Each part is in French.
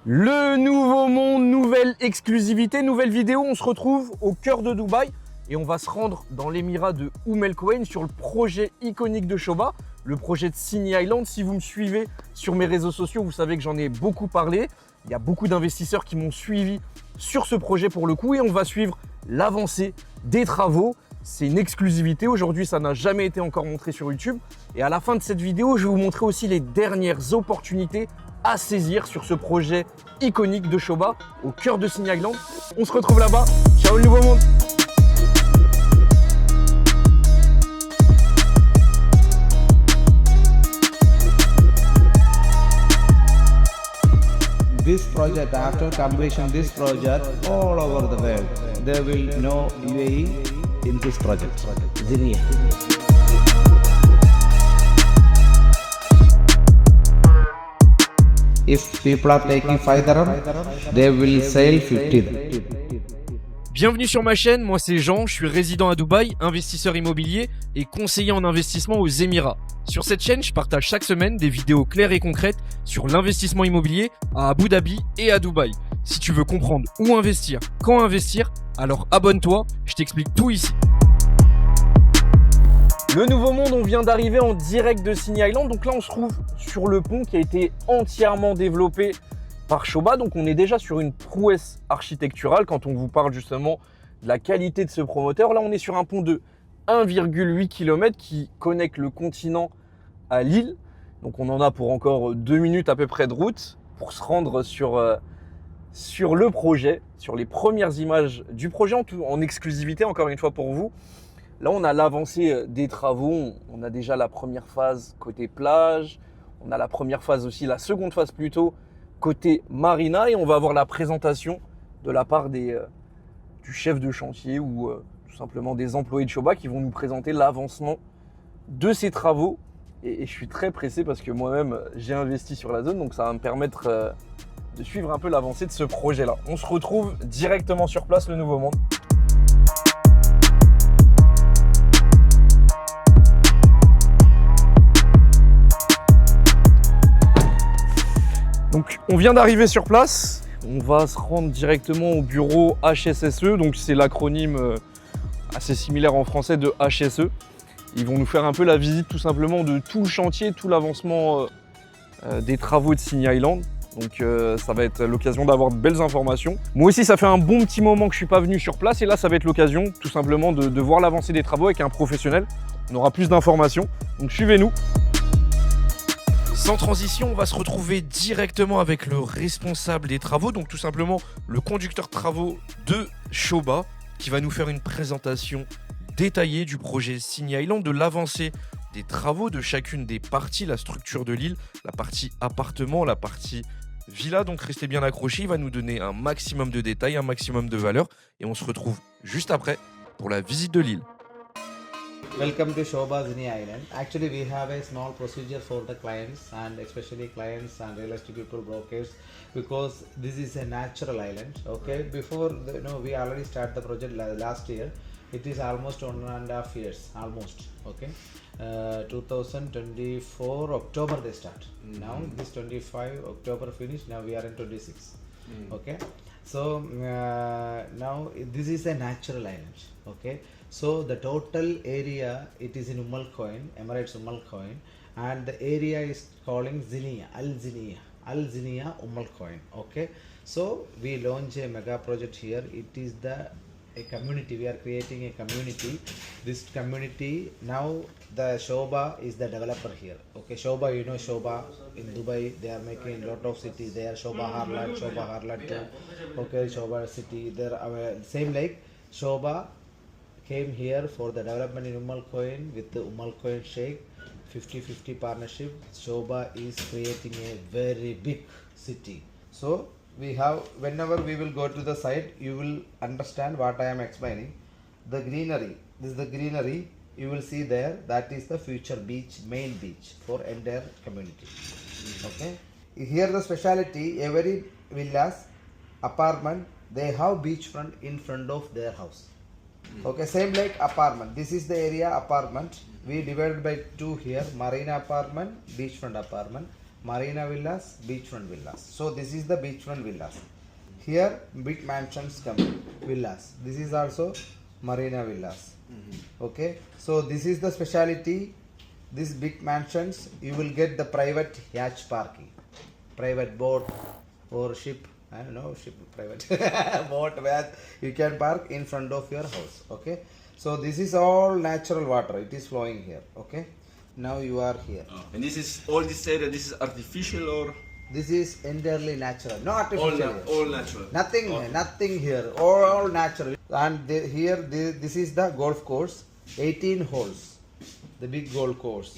Le nouveau monde, nouvelle exclusivité, nouvelle vidéo. On se retrouve au cœur de Dubaï et on va se rendre dans l'émirat de El Kowen sur le projet iconique de Shoba, le projet de Sinai Island. Si vous me suivez sur mes réseaux sociaux, vous savez que j'en ai beaucoup parlé. Il y a beaucoup d'investisseurs qui m'ont suivi sur ce projet pour le coup et on va suivre l'avancée des travaux. C'est une exclusivité. Aujourd'hui, ça n'a jamais été encore montré sur YouTube. Et à la fin de cette vidéo, je vais vous montrer aussi les dernières opportunités à saisir sur ce projet iconique de Shoba au cœur de Sinai Island. On se retrouve là-bas. Ciao le nouveau monde. This project, after completion this project, all over the world, there will know UAE in this project, Zinia. If people are taking 5 dirham, they will sell 50 dirham. Bienvenue sur ma chaîne, moi c'est Jean, je suis résident à Dubaï, investisseur immobilier et conseiller en investissement aux Émirats. Sur cette chaîne, je partage chaque semaine des vidéos claires et concrètes sur l'investissement immobilier à Abu Dhabi et à Dubaï. Si tu veux comprendre où investir, quand investir, alors abonne-toi, je t'explique tout ici. Le nouveau monde, on vient d'arriver en direct de Sinai Island, donc là on se trouve sur le pont qui a été entièrement développé par Shoba, donc on est déjà sur une prouesse architecturale quand on vous parle justement de la qualité de ce promoteur. Là on est sur un pont de 1,8 km qui connecte le continent à l'île, donc on en a pour encore 2 minutes à peu près de route pour se rendre sur le projet, sur les premières images du projet en exclusivité encore une fois pour vous. Là on a l'avancée des travaux, on a déjà la première phase côté plage, on a la première phase aussi, la seconde phase plutôt côté marina et on va avoir la présentation de la part du chef de chantier ou tout simplement des employés de Shoba qui vont nous présenter l'avancement de ces travaux et je suis très pressé parce que moi-même j'ai investi sur la zone, donc ça va me permettre de suivre un peu l'avancée de ce projet là. On se retrouve directement sur place, le nouveau monde. Donc on vient d'arriver sur place, on va se rendre directement au bureau HSSE, donc c'est l'acronyme assez similaire en français de HSE. Ils vont nous faire un peu la visite tout simplement de tout le chantier, tout l'avancement des travaux de Sinai Island. Donc ça va être l'occasion d'avoir de belles informations. Moi aussi ça fait un bon petit moment que je ne suis pas venu sur place et là ça va être l'occasion tout simplement de voir l'avancée des travaux avec un professionnel. On aura plus d'informations, donc suivez-nous. Sans transition, on va se retrouver directement avec le responsable des travaux, donc tout simplement le conducteur travaux de Shoba, qui va nous faire une présentation détaillée du projet Sinai Island, de l'avancée des travaux de chacune des parties, la structure de l'île, la partie appartement, la partie villa. Donc restez bien accrochés, il va nous donner un maximum de détails, un maximum de valeur, et on se retrouve juste après pour la visite de l'île. Welcome to Shoba Zinia Island. Actually, we have a small procedure for the clients and especially clients and real estate people, brokers, because this is a natural island. Okay, before we already started the project last year. It is almost 1.5 years, almost. Okay, 2024 October they start. Now this 25 October finished. Now we are in 26. Okay, so now this is a natural island. Okay. So the total area, it is in Al Kowen, Emirates Al Kowen, and the area is calling Zinia, Al Zinia Al Kowen. Okay, so we launch a mega project here. It is a community. We are creating a community. This community now, the Shoba is the developer here. Okay, Shoba, you know Shoba in Dubai, they are making a lot of cities there. Shoba Harlat 2. Okay, Shoba city. There are same like Shoba came here for the development in Al Kowen with the Al Kowen Sheikh 50-50 partnership. Shoba is creating a very big city. So we have, whenever we will go to the site, you will understand what I am explaining. The greenery, this is the greenery you will see there. That is the future beach, main beach for entire community. Okay. Here the speciality, every villas, apartment, they have beachfront in front of their house. Okay, same like apartment. This is the area apartment. We divided by two here: marina apartment, beachfront apartment. Marina Villas, beachfront villas. So this is the beachfront villas. Here big mansions come, villas. This is also Marina Villas. Okay, so this is the speciality. These big mansions, you will get the private yacht parking, private boat or ship. I don't know, ship, private boat where you can park in front of your house. Okay, so this is all natural water. It is flowing here. Okay, now you are here. And this is all this area. This is artificial or This is entirely natural, no artificial. all natural. Nothing here, all natural. And here, this is the golf course, 18 holes, the big golf course,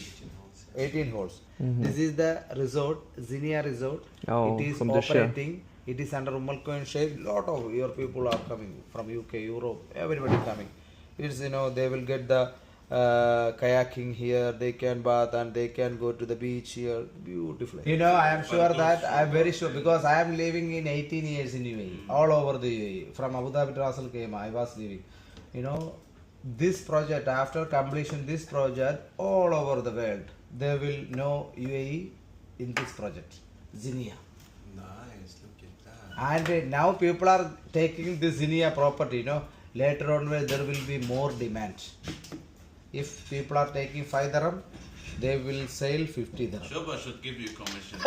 18 holes. This is the resort, Zinnia Resort. Oh, it is from the share. operating. It is under Malcoin share. Lot of your people are coming from UK, Europe, everybody coming. It's they will get the kayaking here, they can bath and they can go to the beach here. Beautiful. I am sure that I am very sure because I am living in 18 years in UAE, all over the UAE. From Abu Dhabi to Ras Al Khaimah, I was living. This project, after completion, this project, all over the world, they will know UAE in this project, Zinnia. Nice, look at that. And now people are taking this Zinnia property, later on there will be more demand. If people are taking 5 dirham, they will sell 50 dirham. Shoba should give you commission.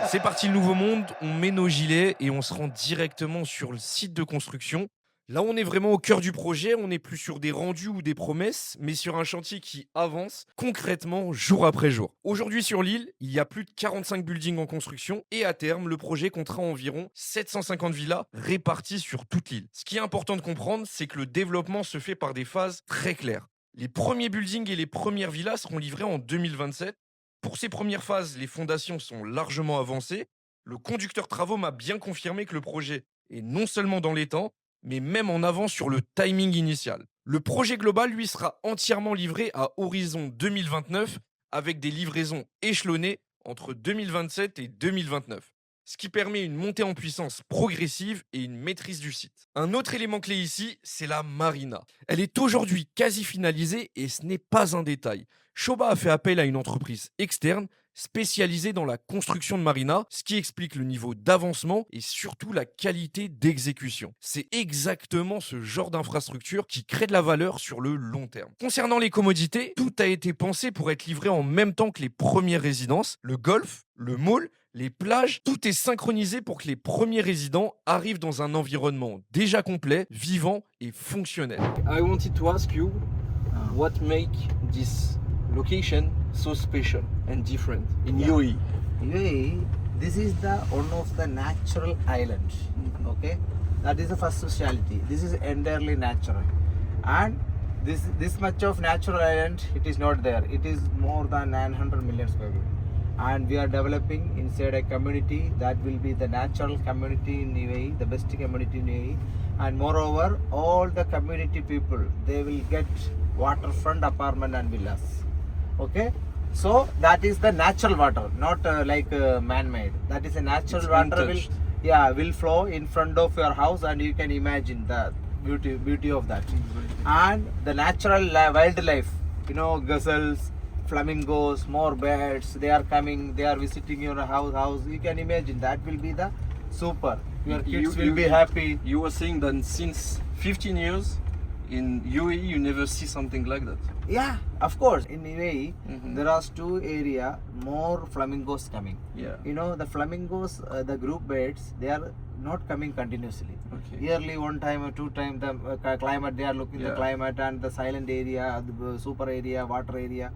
C'est parti le nouveau monde, on met nos gilets et on se rend directement sur le site de construction. Là, on est vraiment au cœur du projet, on n'est plus sur des rendus ou des promesses, mais sur un chantier qui avance concrètement jour après jour. Aujourd'hui sur l'île, il y a plus de 45 buildings en construction et à terme, le projet comptera environ 750 villas réparties sur toute l'île. Ce qui est important de comprendre, c'est que le développement se fait par des phases très claires. Les premiers buildings et les premières villas seront livrés en 2027. Pour ces premières phases, les fondations sont largement avancées. Le conducteur travaux m'a bien confirmé que le projet est non seulement dans les temps, mais même en avance sur le timing initial. Le projet global, lui, sera entièrement livré à horizon 2029, avec des livraisons échelonnées entre 2027 et 2029. Ce qui permet une montée en puissance progressive et une maîtrise du site. Un autre élément clé ici, c'est la marina. Elle est aujourd'hui quasi finalisée et ce n'est pas un détail. Shoba a fait appel à une entreprise externe spécialisée dans la construction de marina, ce qui explique le niveau d'avancement et surtout la qualité d'exécution. C'est exactement ce genre d'infrastructure qui crée de la valeur sur le long terme. Concernant les commodités, tout a été pensé pour être livré en même temps que les premières résidences, le golf, le mall, les plages, tout est synchronisé pour que les premiers résidents arrivent dans un environnement déjà complet, vivant et fonctionnel. I wanted to ask you what make this location so special and different in UAE. UAE, this is the one of the natural islands. Okay, that is the first speciality. This is entirely natural, and this much of natural island, it is not there. It is more than 900 million square feet, and we are developing inside a community that will be the natural community in UAE, the best community in UAE, and moreover, all the community people, they will get waterfront apartment and villas. Okay, so that is the natural water, not man-made. That is a natural It's water untouched. will flow in front of your house, and you can imagine the beauty of that. And the natural wildlife, gazelles, flamingos, more birds. They are coming. They are visiting your house. You can imagine that will be the super. Your kids will be happy. You were saying that since 15 years in UAE you never see something like that. Yeah, of course. In UAE, there are 2 area more flamingos coming. Yeah. The flamingos, the group birds, they are not coming continuously. Okay. Yearly 1 time or 2 time the climate, they are looking the Yeah. climate and the silent area, the super area, water area.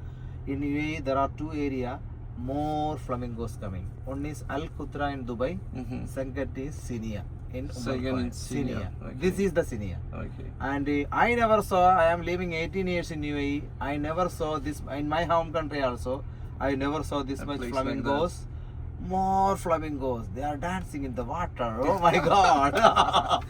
In UAE, there are 2 area more flamingos coming. One is Al Qutra in Dubai. Second is Sinia in Second is Sinia. Sinia. Okay. This is the Sinia. Okay. And I never saw, I am living 18 years in UAE, I never saw this, in my home country also, I never saw this A much place like flamingos. More flamingos, they are dancing in the water. Oh my god!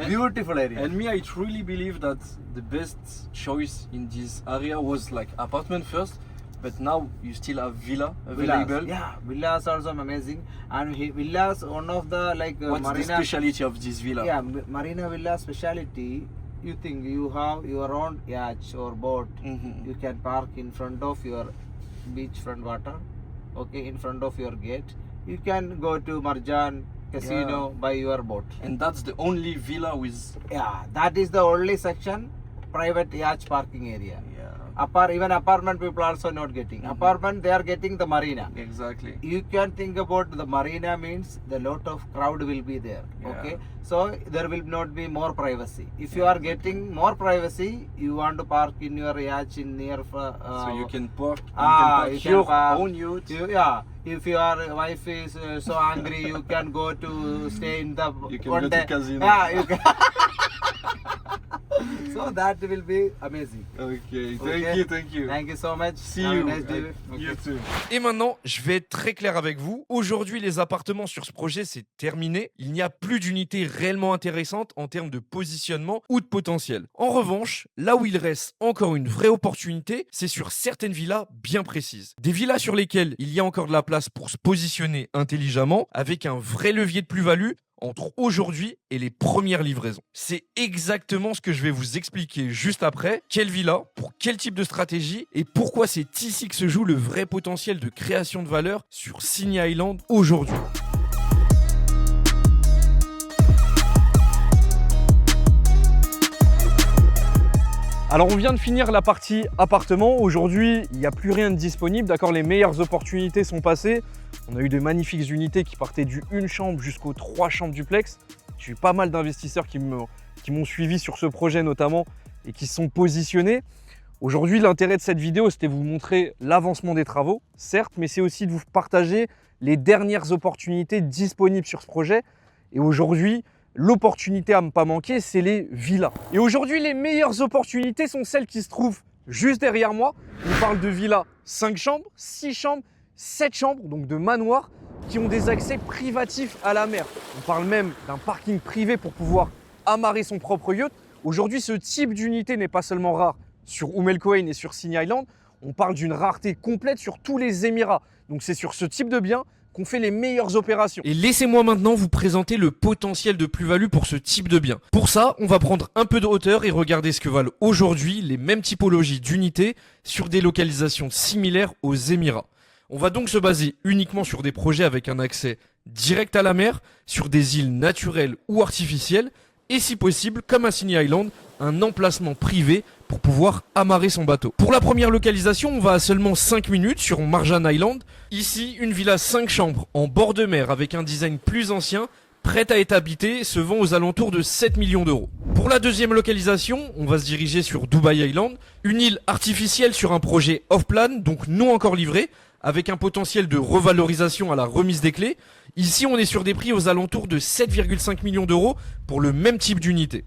Beautiful area. And me, I truly believe that the best choice in this area was like apartment first, but now you still have villa available. Villas. Yeah, villas also amazing. And villas, one of the What's the marina. speciality of this villa? Yeah, Marina Villa speciality. you think you have your own yacht or boat, you can park in front of your beachfront water, okay, in front of your gate. You can go to Marjan Casino by your boat. And that's the only villa with... Yeah, that is the only section, private yacht parking area. Yeah. Even apartment people also not getting. Apartment, they are getting the marina. Exactly. You can think about the marina means the lot of crowd will be there. Okay, so there will not be more privacy. If you are getting more privacy, you want to park in your yacht in near. So you can park, you can your park. own yacht. Yeah. If your wife is so angry, you can go to stay in the. You can one go day. to casino. Yeah, you can. So that will be amazing. Okay, Okay. thank you. Thank you so much. See Have a you. nice day. You Okay. too. Et maintenant, je vais être très clair avec vous. Aujourd'hui, les appartements sur ce projet, c'est terminé. Il n'y a plus d'unité réellement intéressante en termes de positionnement ou de potentiel. En revanche, là où il reste encore une vraie opportunité, c'est sur certaines villas bien précises. Des villas sur lesquelles il y a encore de la place pour se positionner intelligemment, avec un vrai levier de plus-value entre aujourd'hui et les premières livraisons. C'est exactement ce que je vais vous expliquer juste après. Quelle villa, pour quel type de stratégie et pourquoi c'est ici que se joue le vrai potentiel de création de valeur sur Signy Island aujourd'hui. Alors on vient de finir la partie appartement. Aujourd'hui, il n'y a plus rien de disponible. D'accord, les meilleures opportunités sont passées. On a eu de magnifiques unités qui partaient du 1 chambre jusqu'aux 3 chambres duplex. J'ai eu pas mal d'investisseurs qui m'ont suivi sur ce projet notamment et qui se sont positionnés. Aujourd'hui, l'intérêt de cette vidéo, c'était de vous montrer l'avancement des travaux, certes, mais c'est aussi de vous partager les dernières opportunités disponibles sur ce projet. Et aujourd'hui, l'opportunité à ne pas manquer, c'est les villas. Et aujourd'hui, les meilleures opportunités sont celles qui se trouvent juste derrière moi. On parle de villas 5 chambres, 6 chambres, 7 chambres, donc de manoirs, qui ont des accès privatifs à la mer. On parle même d'un parking privé pour pouvoir amarrer son propre yacht. Aujourd'hui, ce type d'unité n'est pas seulement rare sur Umm El Quwain et sur Signy Island, on parle d'une rareté complète sur tous les Émirats. Donc c'est sur ce type de bien qu'on fait les meilleures opérations. Et laissez-moi maintenant vous présenter le potentiel de plus-value pour ce type de bien. Pour ça, on va prendre un peu de hauteur et regarder ce que valent aujourd'hui les mêmes typologies d'unités sur des localisations similaires aux Émirats. On va donc se baser uniquement sur des projets avec un accès direct à la mer, sur des îles naturelles ou artificielles, et si possible, comme à Signy Island, un emplacement privé pour pouvoir amarrer son bateau. Pour la première localisation, on va à seulement 5 minutes sur Marjan Island. Ici, une villa 5 chambres en bord de mer avec un design plus ancien, prête à être habitée, se vend aux alentours de 7 millions d'euros. Pour la deuxième localisation, on va se diriger sur Dubai Island, une île artificielle sur un projet off-plan, donc non encore livré, avec un potentiel de revalorisation à la remise des clés. Ici, on est sur des prix aux alentours de 7,5 millions d'euros pour le même type d'unité.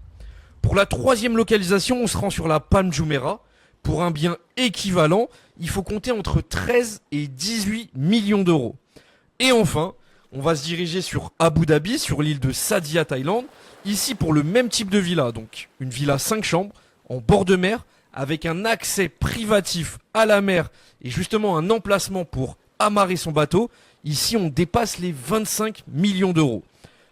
Pour la troisième localisation, on se rend sur la Palm Jumeirah. Pour un bien équivalent, il faut compter entre 13 et 18 millions d'euros. Et enfin, on va se diriger sur Abu Dhabi, sur l'île de Sadia, Thaïlande. Ici, pour le même type de villa, donc une villa 5 chambres, en bord de mer, avec un accès privatif à la mer et justement un emplacement pour amarrer son bateau. Ici, on dépasse les 25 millions d'euros.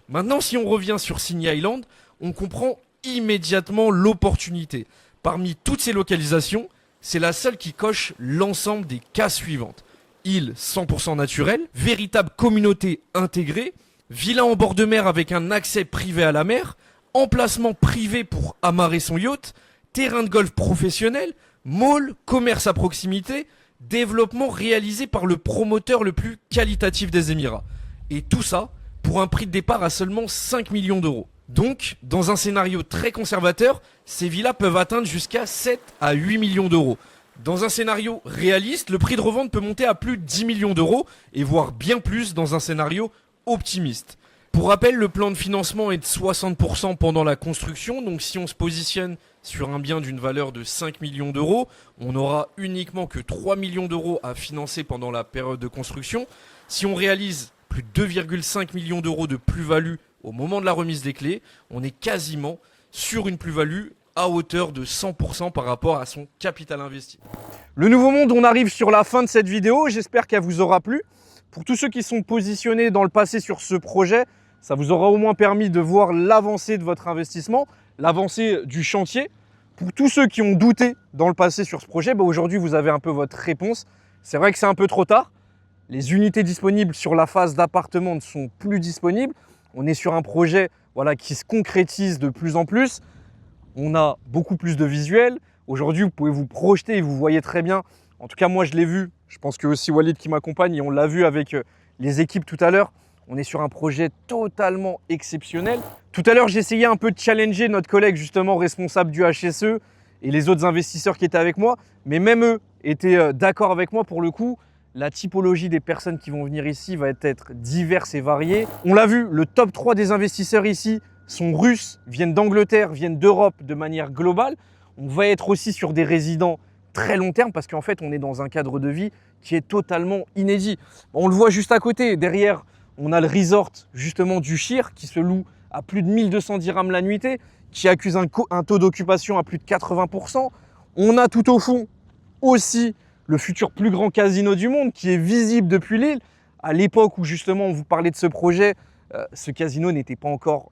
Maintenant, si on revient sur Signy Island, on comprend immédiatement l'opportunité. Parmi toutes ces localisations, c'est la seule qui coche l'ensemble des cases suivantes. Île 100% naturelle, véritable communauté intégrée, villa en bord de mer avec un accès privé à la mer, emplacement privé pour amarrer son yacht, terrain de golf professionnel, mall, commerce à proximité, développement réalisé par le promoteur le plus qualitatif des Émirats. Et tout ça pour un prix de départ à seulement 5 millions d'euros. Donc, dans un scénario très conservateur, ces villas peuvent atteindre jusqu'à 7 à 8 millions d'euros. Dans un scénario réaliste, le prix de revente peut monter à plus de 10 millions d'euros et voire bien plus dans un scénario optimiste. Pour rappel, le plan de financement est de 60% pendant la construction, donc si on se positionne sur un bien d'une valeur de 5 millions d'euros, on n'aura uniquement que 3 millions d'euros à financer pendant la période de construction. Si on réalise plus de 2,5 millions d'euros de plus-value au moment de la remise des clés, on est quasiment sur une plus-value à hauteur de 100% par rapport à son capital investi. Le Nouveau Monde, on arrive sur la fin de cette vidéo, j'espère qu'elle vous aura plu. Pour tous ceux qui sont positionnés dans le passé sur ce projet, ça vous aura au moins permis de voir l'avancée de votre investissement, l'avancée du chantier. Pour tous ceux qui ont douté dans le passé sur ce projet, aujourd'hui, vous avez un peu votre réponse. C'est vrai que c'est un peu trop tard. Les unités disponibles sur la phase d'appartement ne sont plus disponibles. On est sur un projet qui se concrétise de plus en plus. On a beaucoup plus de visuels. Aujourd'hui, vous pouvez vous projeter et vous voyez très bien. En tout cas, moi, je l'ai vu. Je pense que aussi Walid qui m'accompagne et on l'a vu avec les équipes tout à l'heure. On est sur un projet totalement exceptionnel. Tout à l'heure, j'essayais un peu de challenger notre collègue justement responsable du HSE et les autres investisseurs qui étaient avec moi. Mais même eux étaient d'accord avec moi pour le coup. La typologie des personnes qui vont venir ici va être diverse et variée. On l'a vu, le top 3 des investisseurs ici sont russes, viennent d'Angleterre, viennent d'Europe de manière globale. On va être aussi sur des résidents très long terme parce qu'en fait, on est dans un cadre de vie qui est totalement inédit. On le voit juste à côté. Derrière, on a le resort justement du Shir qui se loue à plus de 1200 dirhams la nuitée, qui accuse un taux d'occupation à plus de 80%. On a tout au fond aussi le futur plus grand casino du monde qui est visible depuis l'île. À l'époque où justement on vous parlait de ce projet, ce casino n'était pas encore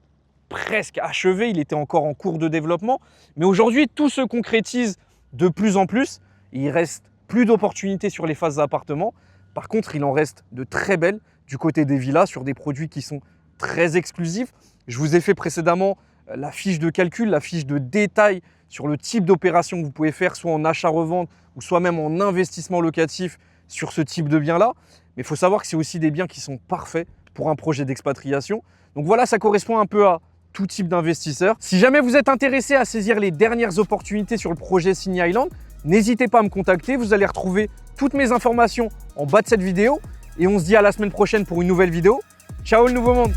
presque achevé, il était encore en cours de développement. Mais aujourd'hui, tout se concrétise de plus en plus. Il reste plus d'opportunités sur les phases d'appartements. Par contre, il en reste de très belles du côté des villas sur des produits qui sont très exclusifs. Je vous ai fait précédemment la fiche de calcul, la fiche de détail sur le type d'opération que vous pouvez faire, soit en achat-revente ou soit même en investissement locatif sur ce type de biens-là. Mais il faut savoir que c'est aussi des biens qui sont parfaits pour un projet d'expatriation. Donc voilà, ça correspond un peu à tout type d'investisseur. Si jamais vous êtes intéressé à saisir les dernières opportunités sur le projet Signy Island, n'hésitez pas à me contacter. Vous allez retrouver toutes mes informations en bas de cette vidéo. Et on se dit à la semaine prochaine pour une nouvelle vidéo. Ciao le nouveau monde!